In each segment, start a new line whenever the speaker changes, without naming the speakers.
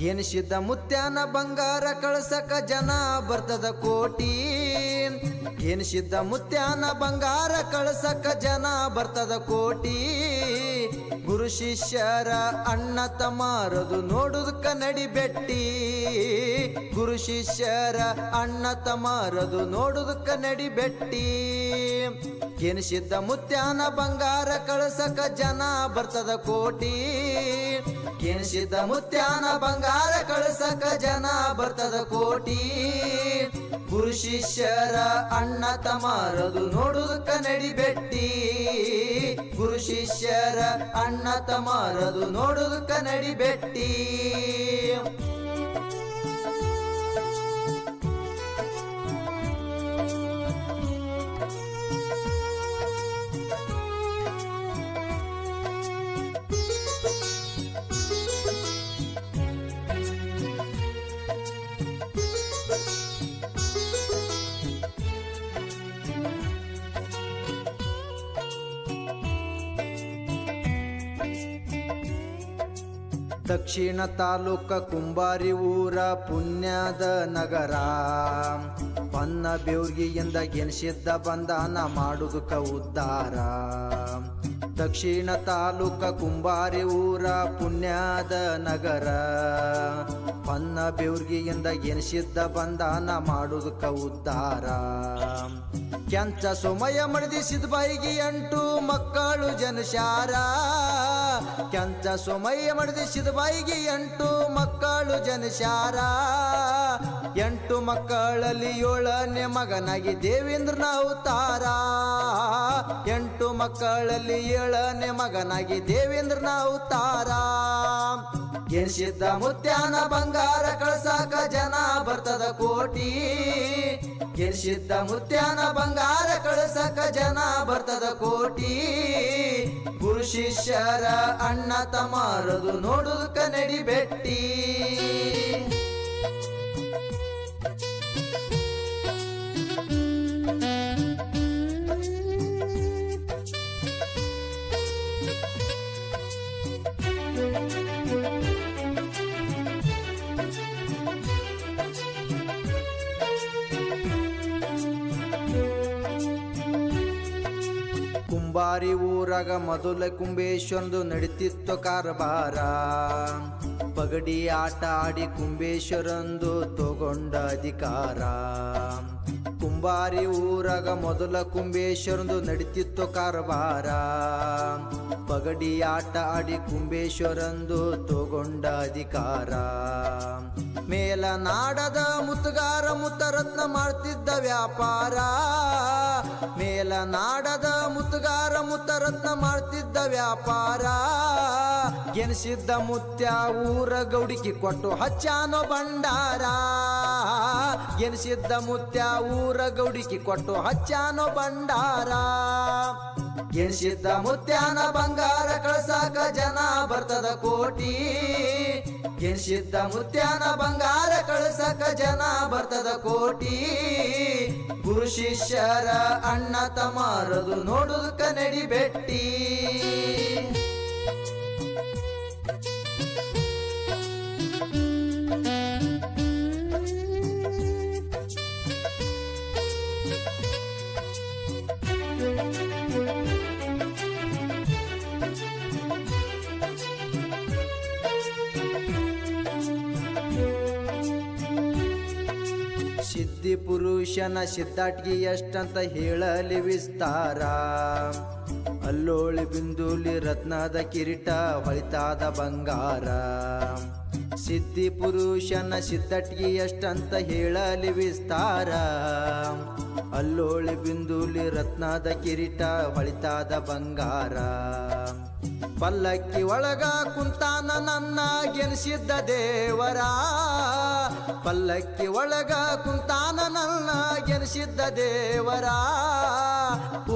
ಎನಿಸಿದ್ದ ಮುತ್ಯಾನ ಬಂಗಾರ ಕಳ್ಸಕ ಜನ ಬರ್ತದ ಕೋಟಿ. ಎನಿಸಿದ್ದ ಮುತ್ಯಾನ ಬಂಗಾರ ಕಳ್ಸಕ ಜನ ಬರ್ತದ ಕೋಟಿ. ಗುರು ಶಿಷ್ಯರ ಅಣ್ಣ ತಮ್ಮರದು ನೋಡುದಕ್ಕ ನಡಿಬೆಟ್ಟಿ. ಗುರು ಶಿಷ್ಯರ ಅಣ್ಣ ತಮ್ಮರದು ನೋಡುದಕ್ಕ ನಡಿಬೆಟ್ಟಿ. ಎನಿಸಿದ್ದ ಮುತ್ಯಾನ ಬಂಗಾರ ಕಳ್ಸಕ ಜನ ಬರ್ತದ ಕೋಟಿ. ಎನಿಸಿದ್ದ ಮುತ್ಯಾನ ಬಂಗಾರ ಕಳ್ಸಕ ಜನ ಬರ್ತದ ಕೋಟಿ. ಗುರು ಶಿಷ್ಯರ ಅಣ್ಣ ತಮ್ಮರದು ನೋಡುದಕ್ಕ ನಡಿಬೆಟ್ಟಿ. ಗುರು ಶಿಷ್ಯರ ಅಣ್ಣ ತಮ್ಮರದು ನೋಡುದಕ್ಕ ನಡಿಬೆಟ್ಟಿ. ದಕ್ಷಿಣ ತಾಲೂಕ ಕುಂಬಾರಿ ಊರ ಪುಣ್ಯದ ನಗರ. ಪನ್ನ ಬೇವ್ರಿಗೆಯಿಂದ ಎನಿಸಿದ್ದ ಬಂಧನ ಮಾಡುವುದಕ್ಕ ಉದ್ಧಾರ. ದಕ್ಷಿಣ ತಾಲೂಕ ಕುಂಬಾರಿ ಊರ ಪುಣ್ಯದ ನಗರ. ಪನ್ನ ಬೇವ್ರಿಗೆಯಿಂದ ಎನಿಸಿದ್ದ ಬಂಧನ ಮಾಡುವುದಕ್ಕ ಉದ್ಧಾರ. ಕೆಂಚ ಸೋಮಯ್ಯ ಮಡದಿಸಿದ ಬಾಯಿಗೆ 8 ಮಕ್ಕಳು ಜನಶಾರ. ಕೆಂಚ ಸೋಮಯ್ಯ ಮಡದಿಸಿದ ಬಾಯಿಗೆ 8 ಮಕ್ಕಳು ಜನಶಾರ. 8 ಮಕ್ಕಳಲ್ಲಿ 7ನೇ ಮಗನಾಗಿ ದೇವೇಂದ್ರನ ಅವತಾರ. 8 ಮಕ್ಕಳಲ್ಲಿ 7ನೇ ಮಗನಾಗಿ ದೇವೇಂದ್ರನ ಅವತಾರ. ಎನಿಸಿದ್ದ ಮುತ್ಯಾನ ಬಂಗಾರ ಕಳ್ಸಾಕ ಜನ ಬರ್ತದ ಕೋಟಿ. ಎನಿಸಿದ್ದ ಮುತ್ಯಾನ ಬಂಗಾರ ಕಳ್ಸಕ ಜನ ಬರ್ತದ ಕೋಟಿ. ಗುರು ಶಿಷ್ಯರ ಅಣ್ಣ ತಮ್ಮರದು ನೋಡುದಕ್ಕ ನಡಿಬೆಟ್ಟಿ. ಕುಂಬಾರಿ ಊರಾಗ ಮೊದಲ ಕುಂಬೇಶ್ವರಂದು ನಡಿತಿತ್ತು ಕಾರಬಾರ. ಪಗಡಿ ಆಟ ಆಡಿ ಕುಂಬೇಶ್ವರಂದು ತಗೊಂಡ ಅಧಿಕಾರ. ಕುಂಬಾರಿ ಊರಾಗ ಮೊದಲ ಕುಂಬೇಶ್ವರಂದು ನಡಿತಿತ್ತು ಕಾರಬಾರ. ಪಗಡಿ ಆಟ ಆಡಿ ಕುಂಬೇಶ್ವರಂದು ತಗೊಂಡ ಅಧಿಕಾರ. ಮೇಲನಾಡದ ಮುತ್ತುಗಾರ ಮುತ್ತರತ್ನ ಮಾಡ್ತಿದ್ದ ವ್ಯಾಪಾರ. ಮೇಲನಾಡದ ಮುತ್ತುಗಾರ ಮುತ್ತರತ್ನ ಮಾಡ್ತಿದ್ದ ವ್ಯಾಪಾರ. ಎನಿಸಿದ್ದ ಮುತ್ಯ ಊರ ಗೌಡಿಕಿ ಕೊಟ್ಟು ಹಚ್ಚಾನೋ ಭಂಡಾರ. ಎನಿಸಿದ್ದ ಮುತ್ಯ ಊರ ಗೌಡಿಕಿ ಕೊಟ್ಟು ಹಚ್ಚಾನೋ ಭಂಡಾರ. ಎನಿಸಿದ್ದ ಮುತ್ಯಾನ ಬಂಗಾರ ಕಳ್ಸಾಕ ಜನ ಬರ್ತದ ಕೋಟಿ. ಎನಿಸಿದ್ದ ಮುತ್ಯಾನ ಬಂಗಾರ ಕಳ್ಸಕ ಜನ ಬರ್ತದ ಕೋಟಿ. ಗುರು ಶಿಷ್ಯರ ಅಣ್ಣ ತಮ್ಮರದು ನೋಡುದಕ್ಕ ನಡಿಬೆಟ್ಟಿ. ಸಿದ್ಧಿ ಪುರುಷನ ಸಿದ್ಧಾಟ್ಗಿ ಎಷ್ಟಂತ ಹೇಳಲಿ ವಿಸ್ತಾರ. ಅಲ್ಲೋಳಿ ಬಿಂದುಲಿ ರತ್ನದ ಕಿರೀಟ ಹೊಳಿತಾದ ಬಂಗಾರ. ಸಿದ್ಧಿ ಪುರುಷನ ಸಿದ್ಧಾಟ್ಗಿ ಎಷ್ಟಂತ ಹೇಳಲಿ ವಿಸ್ತಾರ. ಅಲ್ಲೋಳಿ ಬಿಂದುಲಿ ರತ್ನದ ಕಿರೀಟ ಹೊಳಿತಾದ ಬಂಗಾರ. ಪಲ್ಲಕ್ಕಿ ಒಳಗ ಕುಂತಾನ ನನ್ನ ಗೆನಿಸಿದ್ದ ದೇವರ. ಪಲ್ಲಕ್ಕಿ ಒಳಗ ಕುಂತಾನ ನನ್ನ ಗೆನಿಸಿದ್ದ ದೇವರ.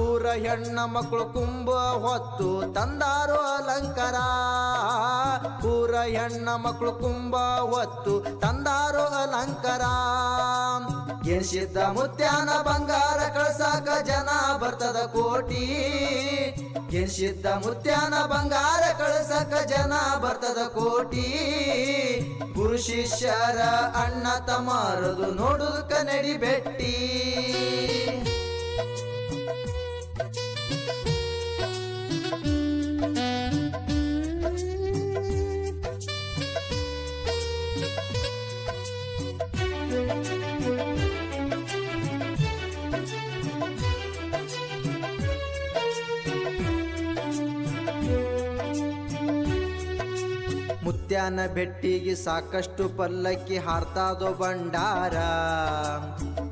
ಊರ ಹೆಣ್ಣ ಮಕ್ಕಳು ಕುಂಬ ಹೊತ್ತು ತಂದಾರೋ ಅಲಂಕಾರ. ಊರ ಹೆಣ್ಣ ಮಕ್ಕಳು ಕುಂಬ ಹೊತ್ತು ತಂದಾರೋ ಅಲಂಕಾರ. ಎನಿಸಿದ್ದ ಮುತ್ಯಾನ ಬಂಗಾರ ಕಳ್ಸಾಕ ಜನ ಬರ್ತದ ಕೋಟಿ ಎನಿಸಿದ್ದ ಮುತ್ಯಾನ ಬಂಗಾರ ಕಳ್ಸಾಕ ಜನ ಬರ್ತದ ಕೋಟಿ ಗುರು ಶಿಷ್ಯರ ಅಣ್ಣ ತಮ್ಮರದು ನೋಡುದಕ್ಕ ನಡಿ ಬೆಟ್ಟಿ ಮುತ್ಯಾನ ಬೆಟ್ಟಿಗೆ ಸಾಕಷ್ಟು ಪಲ್ಲಕ್ಕಿ ಹಾರ್ತಾದೋ ಬಂಡಾರ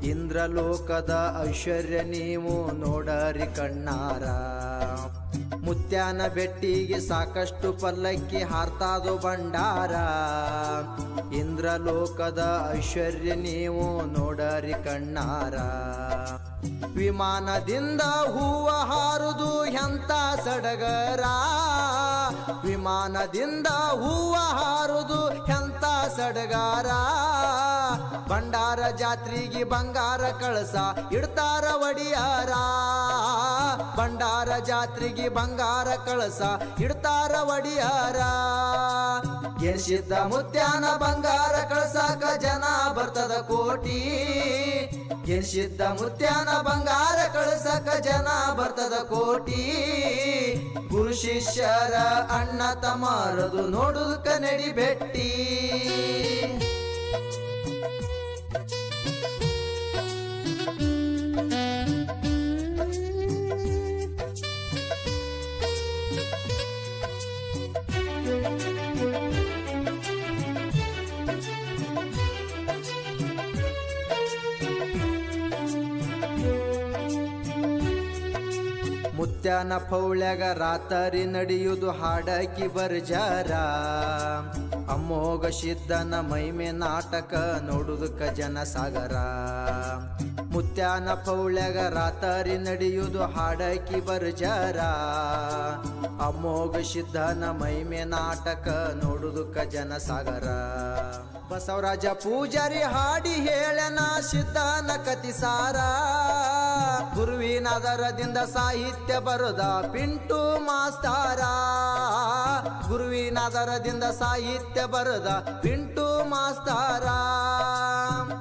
ಇಂದ್ರಲೋಕದ ಐಶ್ವರ್ಯ ನೀವು ನೋಡರಿ ಕಣ್ಣಾರ ಮುತ್ಯಾನ ಬೆಟ್ಟಿಗೆ ಸಾಕಷ್ಟು ಪಲ್ಲಕ್ಕಿ ಹಾರ್ತಾದೋ ಬಂಡಾರ ಇಂದ್ರಲೋಕದ ಐಶ್ವರ್ಯ ನೀವು ನೋಡರಿ ಕಣ್ಣಾರ ವಿಮಾನದಿಂದ ಹೂವ ಹಾರುದು ಎಂತ ಸಡಗರ ವಿಮಾನದಿಂದ ಹೂವ ಹಾರುದು ಎಂತ ಸಡಗಾರ ಬಂಡಾರ ಜಾತ್ರೆಗೆ ಬಂಗಾರ ಕಳಸ ಇಡ್ತಾರ ಒಡಿಯಾರ ಬಂಡಾರ ಜಾತ್ರೆಗೆ ಬಂಗಾರ ಕಳಸ ಇಡ್ತಾರ ಒಡಿಯಾರ ಎನಿಸಿದ್ದ ಮುತ್ಯಾನ ಬಂಗಾರ ಕಳಸಾಕ ಜನ ಬರ್ತದ ಕೋಟಿ ಎನಿಸಿದ್ದ ಮುತ್ಯಾನ ಬಂಗಾರ ಕಳಸಕ ಜನ ಬರ್ತದ ಕೋಟಿ ಗುರು ಶಿಷ್ಯರ ಅಣ್ಣ ತಮ್ಮರದು ನೋಡುದಕ್ಕ ನಡಿ ಬೆಟ್ಟಿ ಮುತ್ಯಾನ ಪೌಳ್ಯಾಗ ರಾತರಿ ನಡೆಯುವುದು ಹಾಡಕಿ ಬರ್ಜಾರ ಅಮೋಘ ಸಿದ್ಧನ ಮೈಮೆ ನಾಟಕ ನೋಡುದಕ್ಕ ಜನ ಸಾಗರ ಮುತ್ಯಾನ ಪೌಳ್ಯಾಗ ರಾತರಿ ನಡೆಯುವುದು ಹಾಡಕಿ ಬರ್ಜಾರ ಅಮೋಘ ಸಿದ್ಧನ ಮೈಮೆ ನಾಟಕ ನೋಡುದಕ್ಕ ಜನ ಸಾಗರ ಬಸವರಾಜ ಪೂಜಾರಿ ಹಾಡಿ ಹೇಳನ ಸಿದ್ಧನ ಕತಿಸಾರ ಗುರುವಿನಾದರದಿಂದ ಸಾಹಿತ್ಯ ಬರುದ ಪಿಂಟು ಮಾಸ್ತಾರ ಗುರುವಿನಾದರದಿಂದ ಸಾಹಿತ್ಯ ಬರುದ ಪಿಂಟು ಮಾಸ್ತಾರ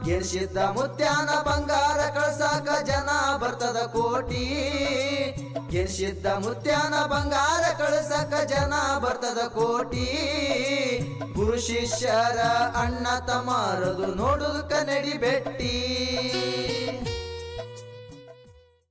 ಎನಿಸಿದ್ದ ಮುತ್ಯಾನ ಬಂಗಾರ ಕಳ್ಸಾಕ ಜನ ಬರ್ತದ ಕೋಟಿ ಎನಿಸಿದ್ದ ಮುತ್ಯಾನ ಬಂಗಾರ ಕಳ್ಸಾಕ ಜನ ಬರ್ತದ ಕೋಟಿ ಗುರು ಶಿಷ್ಯರ ಅಣ್ಣ ತಮ್ಮರದು ನೋಡುದಕ್ಕ ನಡಿ ಬೆಟ್ಟಿ